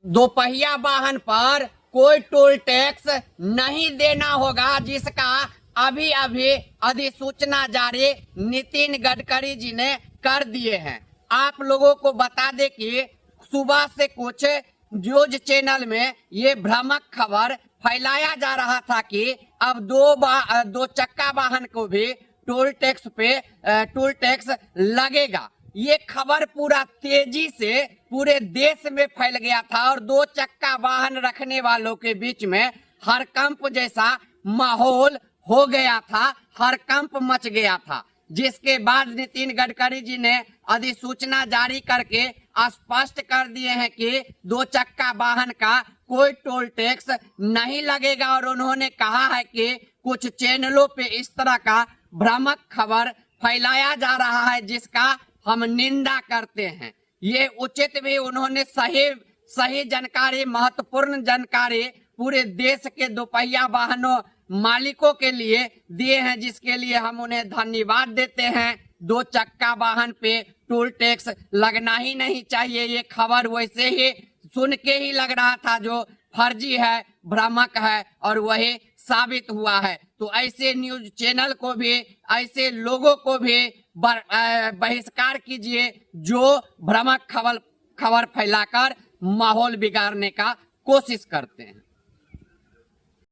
दोपहिया वाहन पर कोई टोल टैक्स नहीं देना होगा, जिसका अभी अभी अधिसूचना जारी नितिन गडकरी जी ने कर दिए हैं। आप लोगों को बता दें कि सुबह से कुछ न्यूज चैनल में ये भ्रामक खबर फैलाया जा रहा था कि अब दो चक्का वाहन को भी टोल टैक्स लगेगा। ये खबर पूरा तेजी से पूरे देश में फैल गया था और दो चक्का वाहन रखने वालों के बीच में हड़कंप जैसा माहौल हो गया था, हड़कंप मच गया था। जिसके बाद नितिन गडकरी जी ने अधिसूचना जारी करके स्पष्ट कर दिए हैं कि दो चक्का वाहन का कोई टोल टैक्स नहीं लगेगा और उन्होंने कहा है कि कुछ चैनलों पे इस तरह का भ्रामक खबर फैलाया जा रहा है, जिसका हम निंदा करते हैं। ये उचित भी उन्होंने सही जानकारी, महत्वपूर्ण जानकारी पूरे देश के दोपहिया वाहनों मालिकों के लिए दिए हैं, जिसके लिए हम उन्हें धन्यवाद देते हैं। दो चक्का वाहन पे टोल टैक्स लगना ही नहीं चाहिए। ये खबर वैसे ही सुन के ही लग रहा था जो फर्जी है, भ्रामक है, और वही साबित हुआ है। तो ऐसे न्यूज चैनल को भी, ऐसे लोगों को भी बहिष्कार कीजिए जो भ्रामक खबर फैलाकर माहौल बिगाड़ने का कोशिश करते हैं।